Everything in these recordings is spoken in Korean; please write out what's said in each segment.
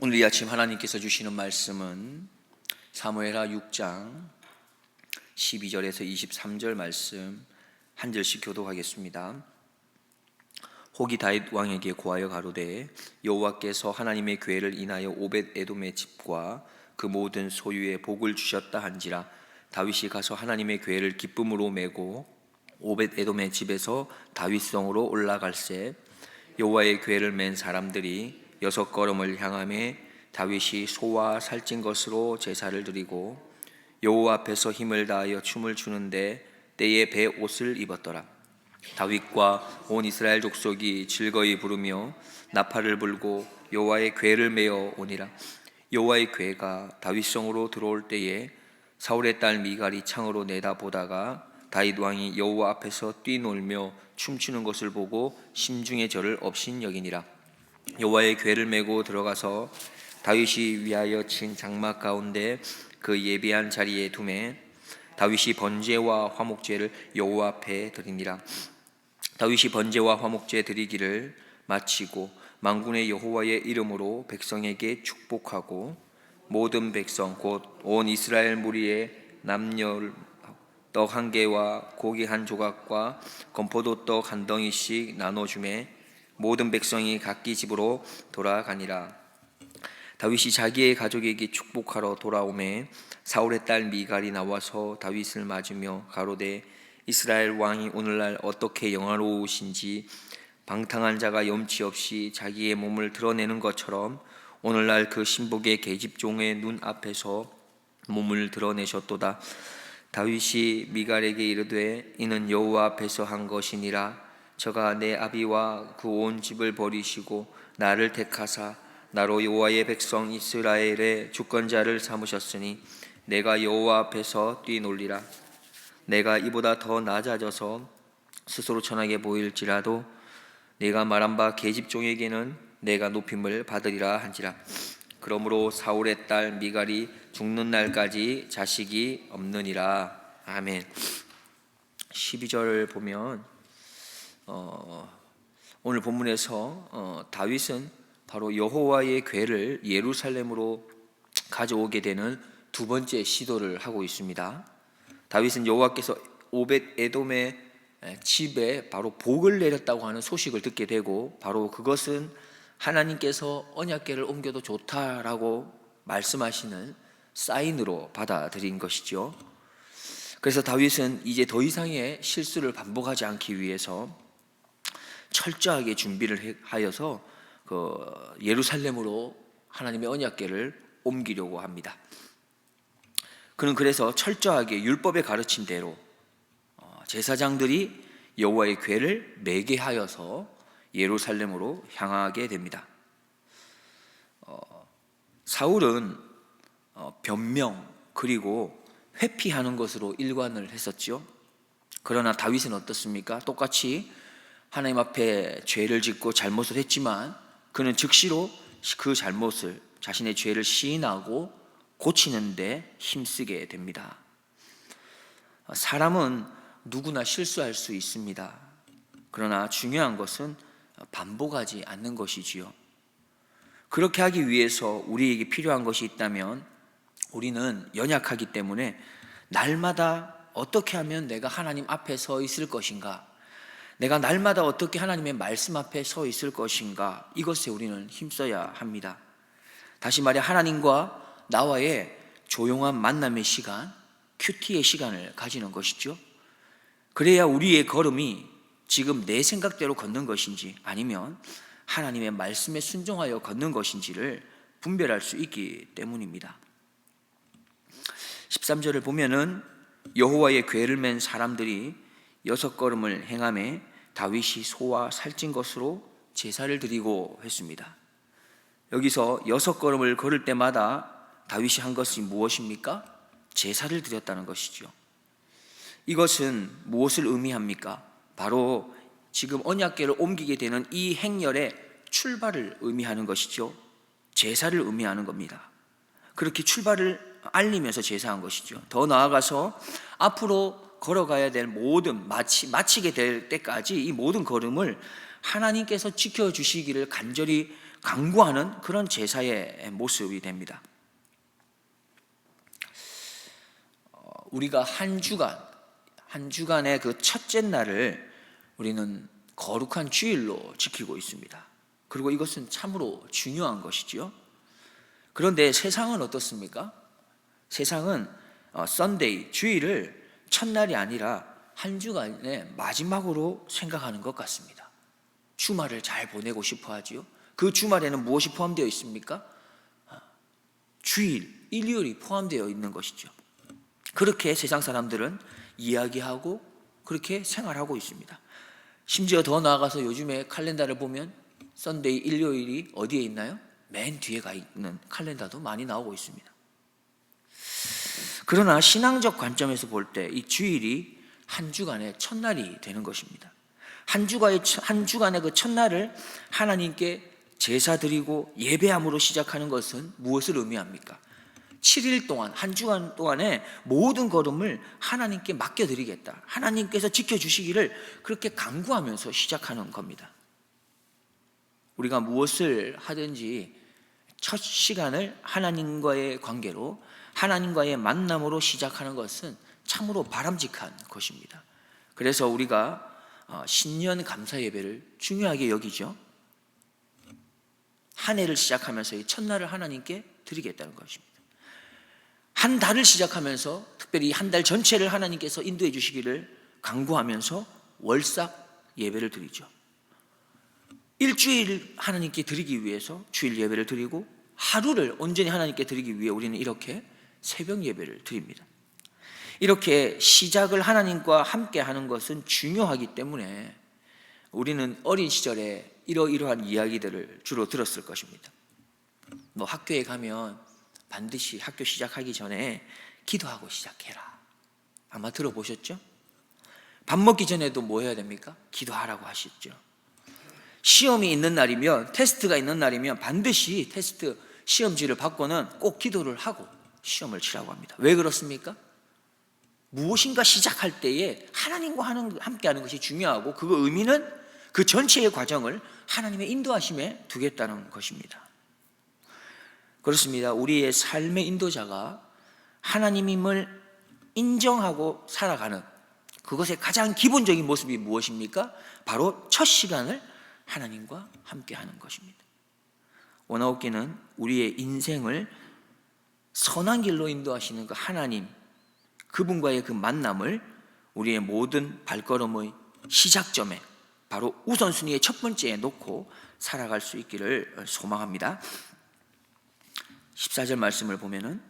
오늘 이 아침 하나님께서 주시는 말씀은 사무엘하 6장 12절에서 23절 말씀 한 절씩 교독하겠습니다. 혹이 다윗 왕에게 고하여 가로되 여호와께서 하나님의 괴를 인하여 오벳 에돔의 집과 그 모든 소유에 복을 주셨다 한지라. 다윗이 가서 하나님의 괴를 기쁨으로 메고 오벳 에돔의 집에서 다윗성으로 올라갈새 여호와의 괴를 맨 사람들이 6걸음을 향하며 다윗이 소와 살찐 것으로 제사를 드리고 여호와 앞에서 힘을 다하여 춤을 추는데 때에 배 옷을 입었더라. 다윗과 온 이스라엘 족속이 즐거이 부르며 나팔을 불고 여호와의 괴를 메어 오니라. 여호와의 괴가 다윗성으로 들어올 때에 사울의 딸 미갈이 창으로 내다보다가 다윗 왕이 여호와 앞에서 뛰놀며 춤추는 것을 보고 심중에 저를 업신여기니라. 여호와의 괴를 메고 들어가서 다윗이 위하여 친 장막 가운데 그 예비한 자리에 두매 다윗이 번제와 화목제를 여호와 앞에 드리니라. 다윗이 번제와 화목제 드리기를 마치고 만군의 여호와의 이름으로 백성에게 축복하고 모든 백성 곧 온 이스라엘 무리에 남녀 떡 한 개와 고기 한 조각과 건포도 떡 한 덩이씩 나눠주매 모든 백성이 각기 집으로 돌아가니라. 다윗이 자기의 가족에게 축복하러 돌아오매 사울의 딸 미갈이 나와서 다윗을 맞으며 가로되 이스라엘 왕이 오늘날 어떻게 영화로우신지 방탕한 자가 염치 없이 자기의 몸을 드러내는 것처럼 오늘날 그 신복의 계집종의 눈 앞에서 몸을 드러내셨도다. 다윗이 미갈에게 이르되 이는 여호와 앞에서 한 것이니라. 저가 내 아비와 그 온 집을 버리시고 나를 택하사 나로 여호와의 백성 이스라엘의 주권자를 삼으셨으니 내가 여호와 앞에서 뛰놀리라. 내가 이보다 더 낮아져서 스스로 천하게 보일지라도 내가 말한 바 계집종에게는 내가 높임을 받으리라 한지라. 그러므로 사울의 딸 미갈이 죽는 날까지 자식이 없느니라. 아멘. 12절을 보면 오늘 본문에서 다윗은 바로 여호와의 괴를 예루살렘으로 가져오게 되는 두 번째 시도를 하고 있습니다. 다윗은 여호와께서 오벳 에돔의 집에 바로 복을 내렸다고 하는 소식을 듣게 되고 바로 그것은 하나님께서 언약궤를 옮겨도 좋다라고 말씀하시는 사인으로 받아들인 것이죠. 그래서 다윗은 이제 더 이상의 실수를 반복하지 않기 위해서 철저하게 준비를 하여서 예루살렘으로 하나님의 언약궤를 옮기려고 합니다. 그는 그래서 철저하게 율법의 가르침대로 제사장들이 여호와의 궤를 메게 하여서 예루살렘으로 향하게 됩니다. 사울은 변명 그리고 회피하는 것으로 일관을 했었죠. 그러나 다윗은 어떻습니까? 똑같이 하나님 앞에 죄를 짓고 잘못을 했지만 그는 즉시로 그 잘못을 자신의 죄를 시인하고 고치는 데 힘쓰게 됩니다. 사람은 누구나 실수할 수 있습니다. 그러나 중요한 것은 반복하지 않는 것이지요. 그렇게 하기 위해서 우리에게 필요한 것이 있다면 우리는 연약하기 때문에 날마다 어떻게 하면 내가 하나님 앞에 서 있을 것인가, 내가 날마다 어떻게 하나님의 말씀 앞에 서 있을 것인가, 이것에 우리는 힘써야 합니다. 다시 말해 하나님과 나와의 조용한 만남의 시간, 큐티의 시간을 가지는 것이죠. 그래야 우리의 걸음이 지금 내 생각대로 걷는 것인지 아니면 하나님의 말씀에 순종하여 걷는 것인지를 분별할 수 있기 때문입니다. 13절을 보면은 여호와의 궤를 맨 사람들이 6걸음을 행하며 다윗이 소와 살찐 것으로 제사를 드리고 했습니다. 여기서 6걸음을 걸을 때마다 다윗이 한 것이 무엇입니까? 제사를 드렸다는 것이죠. 이것은 무엇을 의미합니까? 바로 지금 언약궤를 옮기게 되는 이 행렬의 출발을 의미하는 것이죠. 제사를 의미하는 겁니다. 그렇게 출발을 알리면서 제사한 것이죠. 더 나아가서 앞으로 걸어가야 될 모든 마치게 될 때까지 이 모든 걸음을 하나님께서 지켜주시기를 간절히 강구하는 그런 제사의 모습이 됩니다. 우리가 한 주간의 그 첫째 날을 우리는 거룩한 주일로 지키고 있습니다. 그리고 이것은 참으로 중요한 것이지요. 그런데 세상은 어떻습니까? 세상은 썬데이, 주일을 첫날이 아니라 한 주간의 마지막으로 생각하는 것 같습니다. 주말을 잘 보내고 싶어 하지요. 그 주말에는 무엇이 포함되어 있습니까? 주일, 일요일이 포함되어 있는 것이죠. 그렇게 세상 사람들은 이야기하고 그렇게 생활하고 있습니다. 심지어 더 나아가서 요즘에 칼렌다를 보면 썬데이, 일요일이 어디에 있나요? 맨 뒤에 가 있는 칼렌다도 많이 나오고 있습니다. 그러나 신앙적 관점에서 볼 때 이 주일이 한 주간의 첫날이 되는 것입니다. 한 주간의 그 첫날을 하나님께 제사 드리고 예배함으로 시작하는 것은 무엇을 의미합니까? 7일 동안, 한 주간 동안의 모든 걸음을 하나님께 맡겨드리겠다, 하나님께서 지켜주시기를 그렇게 간구하면서 시작하는 겁니다. 우리가 무엇을 하든지 첫 시간을 하나님과의 관계로, 하나님과의 만남으로 시작하는 것은 참으로 바람직한 것입니다. 그래서 우리가 신년 감사 예배를 중요하게 여기죠. 한 해를 시작하면서 이 첫날을 하나님께 드리겠다는 것입니다. 한 달을 시작하면서 특별히 한 달 전체를 하나님께서 인도해 주시기를 간구하면서 월삭 예배를 드리죠. 일주일 하나님께 드리기 위해서 주일 예배를 드리고, 하루를 온전히 하나님께 드리기 위해 우리는 이렇게 새벽 예배를 드립니다. 이렇게 시작을 하나님과 함께 하는 것은 중요하기 때문에 우리는 어린 시절에 이러이러한 이야기들을 주로 들었을 것입니다. 학교에 가면 반드시 학교 시작하기 전에 기도하고 시작해라. 아마 들어보셨죠? 밥 먹기 전에도 뭐 해야 됩니까? 기도하라고 하셨죠. 시험이 있는 날이면, 테스트가 있는 날이면 반드시 테스트 시험지를 받고는 꼭 기도를 하고 시험을 치라고 합니다. 왜 그렇습니까? 무엇인가 시작할 때에 하나님과 함께 하는 것이 중요하고, 그 의미는 그 전체의 과정을 하나님의 인도하심에 두겠다는 것입니다. 그렇습니다. 우리의 삶의 인도자가 하나님임을 인정하고 살아가는 그것의 가장 기본적인 모습이 무엇입니까? 바로 첫 시간을 하나님과 함께 하는 것입니다. 원아웃기는 우리의 인생을 선한 길로 인도하시는 그 하나님, 그분과의 그 만남을 우리의 모든 발걸음의 시작점에, 바로 우선순위의 첫 번째에 놓고 살아갈 수 있기를 소망합니다. 14절 말씀을 보면은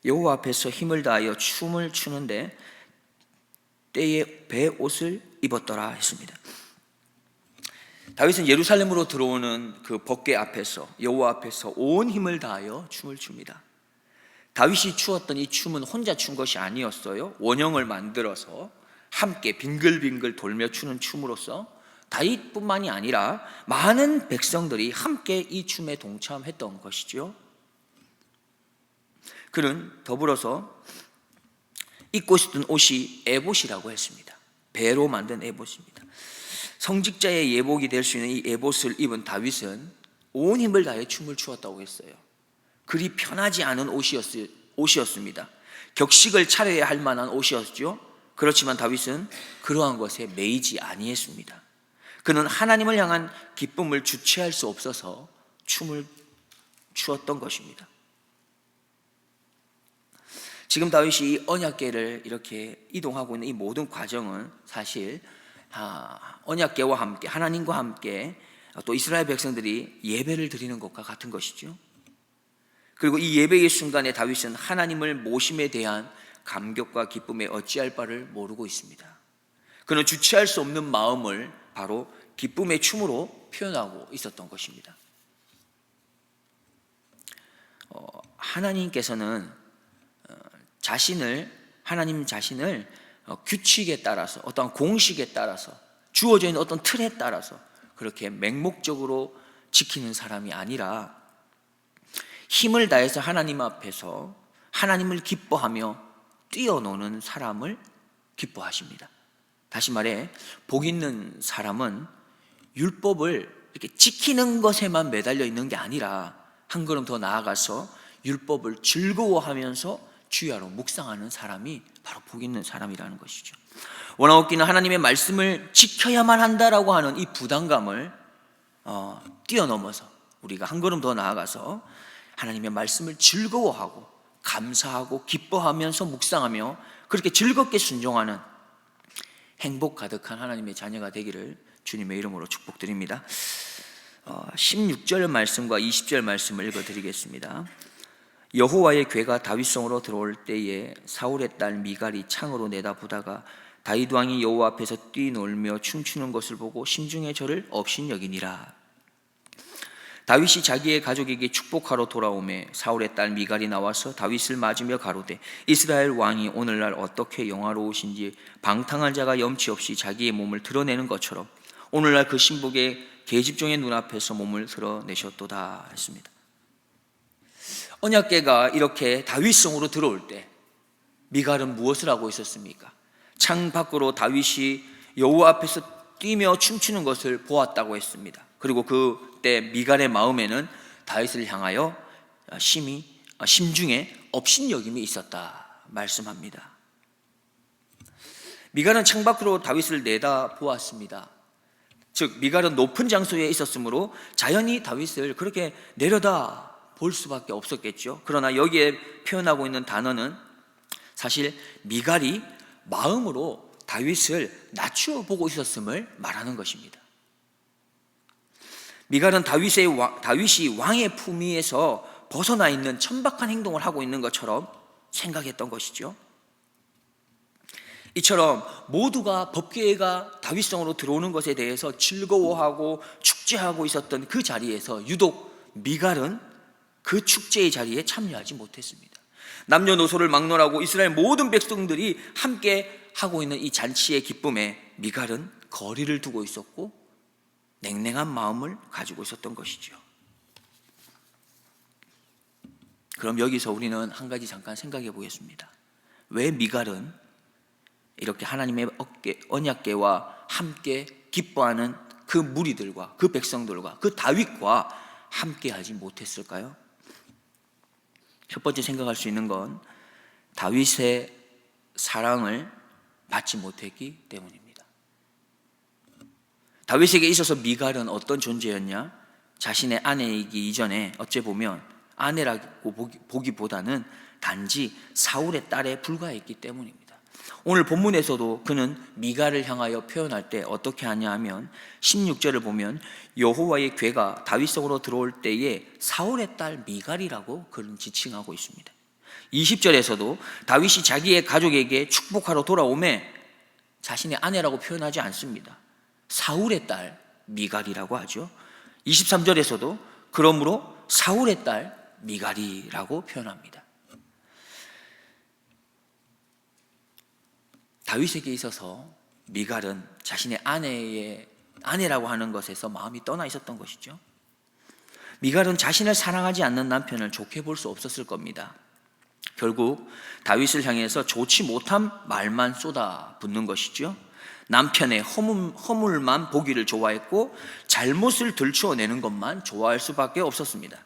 여호와 앞에서 힘을 다하여 춤을 추는데 때에 베옷을 입었더라 했습니다. 다윗은 예루살렘으로 들어오는 그 법궤 앞에서, 여호와 앞에서 온 힘을 다하여 춤을 춥니다. 다윗이 추었던 이 춤은 혼자 춘 것이 아니었어요. 원형을 만들어서 함께 빙글빙글 돌며 추는 춤으로써 다윗뿐만이 아니라 많은 백성들이 함께 이 춤에 동참했던 것이죠. 그는 더불어서 입고 있었던 옷이 에봇이라고 했습니다. 배로 만든 에봇입니다. 성직자의 예복이 될 수 있는 이 에봇을 입은 다윗은 온 힘을 다해 춤을 추었다고 했어요. 그리 편하지 않은 옷이었습니다. 격식을 차려야 할 만한 옷이었죠. 그렇지만 다윗은 그러한 것에 매이지 아니했습니다. 그는 하나님을 향한 기쁨을 주체할 수 없어서 춤을 추었던 것입니다. 지금 다윗이 이 언약궤를 이렇게 이동하고 있는 이 모든 과정은 사실 언약궤와 함께, 하나님과 함께 또 이스라엘 백성들이 예배를 드리는 것과 같은 것이죠. 그리고 이 예배의 순간에 다윗은 하나님을 모심에 대한 감격과 기쁨에 어찌할 바를 모르고 있습니다. 그는 주체할 수 없는 마음을 바로 기쁨의 춤으로 표현하고 있었던 것입니다. 하나님께서는 하나님 자신을 규칙에 따라서, 어떤 공식에 따라서, 주어져 있는 어떤 틀에 따라서 그렇게 맹목적으로 지키는 사람이 아니라 힘을 다해서 하나님 앞에서 하나님을 기뻐하며 뛰어노는 사람을 기뻐하십니다. 다시 말해, 복 있는 사람은 율법을 이렇게 지키는 것에만 매달려 있는 게 아니라 한 걸음 더 나아가서 율법을 즐거워하면서 주야로 묵상하는 사람이 바로 복 있는 사람이라는 것이죠. 원하옵기는 하나님의 말씀을 지켜야만 한다라고 하는 이 부담감을 뛰어넘어서 우리가 한 걸음 더 나아가서 하나님의 말씀을 즐거워하고 감사하고 기뻐하면서 묵상하며 그렇게 즐겁게 순종하는 행복 가득한 하나님의 자녀가 되기를 주님의 이름으로 축복드립니다. 16절 말씀과 20절 말씀을 읽어드리겠습니다. 여호와의 궤가 다윗성으로 들어올 때에 사울의 딸 미갈이 창으로 내다보다가 다윗 왕이 여호와 앞에서 뛰놀며 춤추는 것을 보고 심중에 저를 업신여기니라. 다윗이 자기의 가족에게 축복하러 돌아오매 사울의 딸 미갈이 나와서 다윗을 맞으며 가로되 이스라엘 왕이 오늘날 어떻게 영화로우신지 방탕한 자가 염치 없이 자기의 몸을 드러내는 것처럼 오늘날 그 신복의 계집종의 눈앞에서 몸을 드러내셨도다 했습니다. 언약궤가 이렇게 다윗성으로 들어올 때 미갈은 무엇을 하고 있었습니까? 창 밖으로 다윗이 여호와 앞에서 뛰며 춤추는 것을 보았다고 했습니다. 그리고 그때 미갈의 마음에는 다윗을 향하여 심중에 업신여김이 있었다 말씀합니다. 미갈은 창 밖으로 다윗을 내다보았습니다. 즉 미갈은 높은 장소에 있었으므로 자연히 다윗을 그렇게 내려다 볼 수밖에 없었겠죠. 그러나 여기에 표현하고 있는 단어는 사실 미갈이 마음으로 다윗을 낮추어 보고 있었음을 말하는 것입니다. 미갈은 다윗이 왕의 품위에서 벗어나 있는 천박한 행동을 하고 있는 것처럼 생각했던 것이죠. 이처럼 모두가 법궤가 다윗성으로 들어오는 것에 대해서 즐거워하고 축제하고 있었던 그 자리에서 유독 미갈은 그 축제의 자리에 참여하지 못했습니다. 남녀노소를 막론하고 이스라엘 모든 백성들이 함께 하고 있는 이 잔치의 기쁨에 미갈은 거리를 두고 있었고 냉랭한 마음을 가지고 있었던 것이죠. 그럼 여기서 우리는 한 가지 잠깐 생각해 보겠습니다. 왜 미갈은 이렇게 하나님의 언약궤와 함께 기뻐하는 그 무리들과 그 백성들과 그 다윗과 함께 하지 못했을까요? 첫 번째 생각할 수 있는 건 다윗의 사랑을 받지 못했기 때문입니다. 다윗에게 있어서 미갈은 어떤 존재였냐? 자신의 아내이기 이전에 어째 보면 아내라고 보기보다는 단지 사울의 딸에 불과했기 때문입니다. 오늘 본문에서도 그는 미갈을 향하여 표현할 때 어떻게 하냐 하면 16절을 보면 여호와의 궤가 다윗성으로 들어올 때에 사울의 딸 미갈이라고 그는 지칭하고 있습니다. 20절에서도 다윗이 자기의 가족에게 축복하러 돌아오매 자신의 아내라고 표현하지 않습니다. 사울의 딸 미갈이라고 하죠. 23절에서도 그러므로 사울의 딸 미갈이라고 표현합니다. 다윗에게 있어서 미갈은 자신의 아내라고 하는 것에서 마음이 떠나 있었던 것이죠. 미갈은 자신을 사랑하지 않는 남편을 좋게 볼 수 없었을 겁니다. 결국 다윗을 향해서 좋지 못한 말만 쏟아붓는 것이죠. 남편의 허물만 보기를 좋아했고 잘못을 들추어내는 것만 좋아할 수밖에 없었습니다.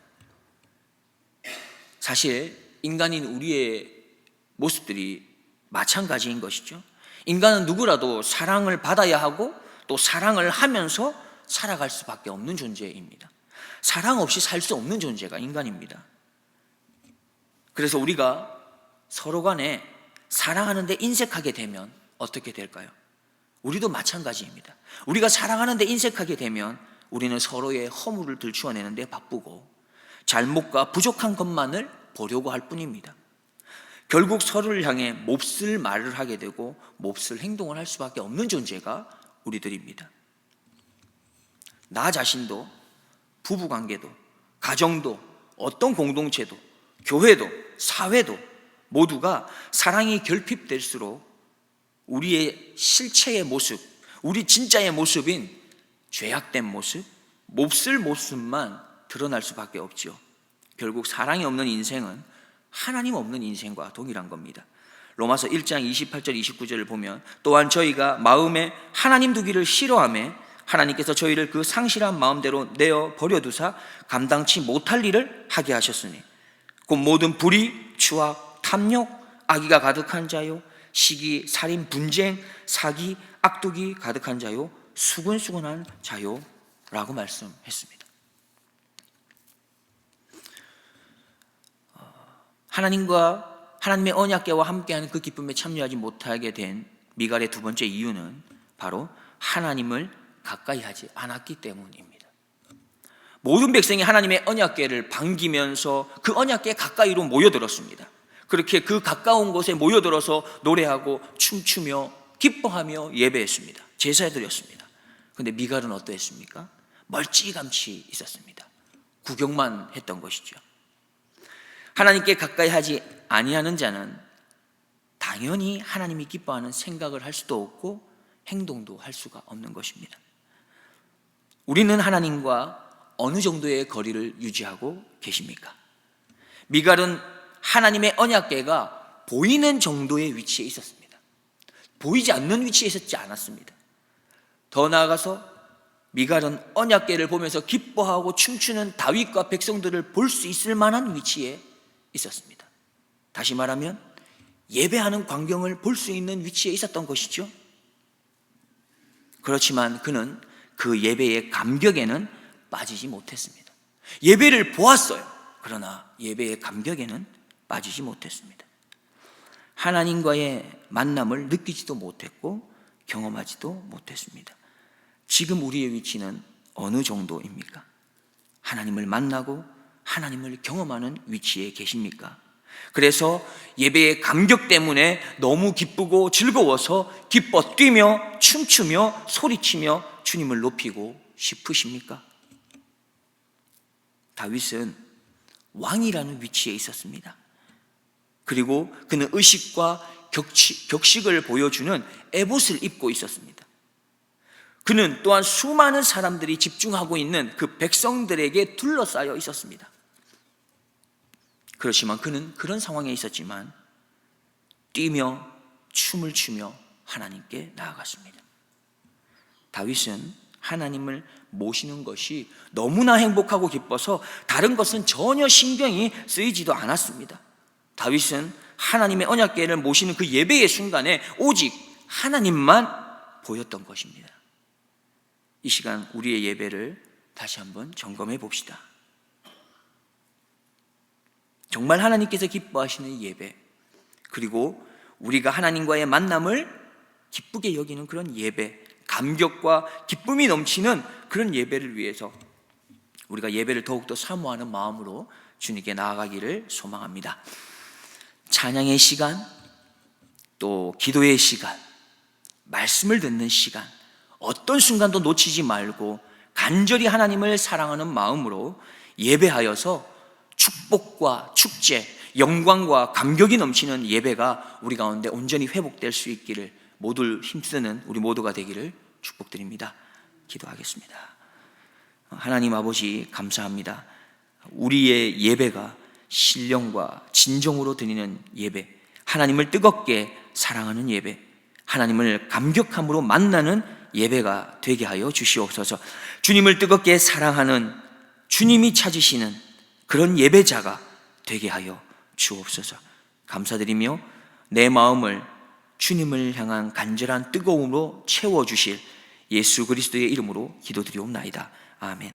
사실 인간인 우리의 모습들이 마찬가지인 것이죠. 인간은 누구라도 사랑을 받아야 하고 또 사랑을 하면서 살아갈 수밖에 없는 존재입니다. 사랑 없이 살 수 없는 존재가 인간입니다. 그래서 우리가 서로 간에 사랑하는데 인색하게 되면 어떻게 될까요? 우리도 마찬가지입니다. 우리가 사랑하는데 인색하게 되면 우리는 서로의 허물을 들추어내는 데 바쁘고 잘못과 부족한 것만을 보려고 할 뿐입니다. 결국 서로를 향해 몹쓸 말을 하게 되고 몹쓸 행동을 할 수밖에 없는 존재가 우리들입니다. 나 자신도, 부부관계도, 가정도, 어떤 공동체도, 교회도, 사회도 모두가 사랑이 결핍될수록 우리의 실체의 모습, 우리 진짜의 모습인 죄악된 모습, 몹쓸 모습만 드러날 수밖에 없죠. 결국 사랑이 없는 인생은 하나님 없는 인생과 동일한 겁니다. 로마서 1장 28절 29절을 보면 또한 저희가 마음에 하나님 두기를 싫어하며 하나님께서 저희를 그 상실한 마음대로 내어 버려두사 감당치 못할 일을 하게 하셨으니 곧 모든 불의, 추악, 탐욕, 악의가 가득한 자요, 시기, 살인, 분쟁, 사기, 악독이 가득한 자요, 수근수근한 자요 라고 말씀했습니다. 하나님의 언약궤와 함께하는 그 기쁨에 참여하지 못하게 된 미갈의 두 번째 이유는 바로 하나님을 가까이 하지 않았기 때문입니다. 모든 백성이 하나님의 언약궤를 반기면서 그 언약궤 가까이로 모여들었습니다. 그렇게 그 가까운 곳에 모여들어서 노래하고 춤추며 기뻐하며 예배했습니다. 제사드렸습니다. 그런데 미갈은 어떠했습니까? 멀찌감치 있었습니다. 구경만 했던 것이죠. 하나님께 가까이 하지 아니하는 자는 당연히 하나님이 기뻐하는 생각을 할 수도 없고 행동도 할 수가 없는 것입니다. 우리는 하나님과 어느 정도의 거리를 유지하고 계십니까? 미갈은 하나님의 언약궤가 보이는 정도의 위치에 있었습니다. 보이지 않는 위치에 있었지 않았습니다. 더 나아가서 미갈은 언약궤를 보면서 기뻐하고 춤추는 다윗과 백성들을 볼 수 있을 만한 위치에 있었습니다. 다시 말하면 예배하는 광경을 볼 수 있는 위치에 있었던 것이죠. 그렇지만 그는 그 예배의 감격에는 빠지지 못했습니다. 예배를 보았어요. 그러나 예배의 감격에는 빠지지 못했습니다. 하나님과의 만남을 느끼지도 못했고 경험하지도 못했습니다. 지금 우리의 위치는 어느 정도입니까? 하나님을 만나고 하나님을 경험하는 위치에 계십니까? 그래서 예배의 감격 때문에 너무 기쁘고 즐거워서 기뻐 뛰며 춤추며 소리치며 주님을 높이고 싶으십니까? 다윗은 왕이라는 위치에 있었습니다. 그리고 그는 의식과 격식을 보여주는 에봇을 입고 있었습니다. 그는 또한 수많은 사람들이 집중하고 있는 그 백성들에게 둘러싸여 있었습니다. 그렇지만 그는 그런 상황에 있었지만 뛰며 춤을 추며 하나님께 나아갔습니다. 다윗은 하나님을 모시는 것이 너무나 행복하고 기뻐서 다른 것은 전혀 신경이 쓰이지도 않았습니다. 다윗은 하나님의 언약궤를 모시는 그 예배의 순간에 오직 하나님만 보였던 것입니다. 이 시간 우리의 예배를 다시 한번 점검해 봅시다. 정말 하나님께서 기뻐하시는 예배, 그리고 우리가 하나님과의 만남을 기쁘게 여기는 그런 예배, 감격과 기쁨이 넘치는 그런 예배를 위해서 우리가 예배를 더욱더 사모하는 마음으로 주님께 나아가기를 소망합니다. 찬양의 시간, 또 기도의 시간, 말씀을 듣는 시간, 어떤 순간도 놓치지 말고 간절히 하나님을 사랑하는 마음으로 예배하여서 축복과 축제, 영광과 감격이 넘치는 예배가 우리 가운데 온전히 회복될 수 있기를 모두 힘쓰는 우리 모두가 되기를 축복드립니다. 기도하겠습니다. 하나님 아버지 감사합니다. 우리의 예배가 신령과 진정으로 드리는 예배, 하나님을 뜨겁게 사랑하는 예배, 하나님을 감격함으로 만나는 예배가 되게 하여 주시옵소서. 주님을 뜨겁게 사랑하는, 주님이 찾으시는 그런 예배자가 되게 하여 주옵소서. 감사드리며 내 마음을 주님을 향한 간절한 뜨거움으로 채워주실 예수 그리스도의 이름으로 기도드리옵나이다. 아멘.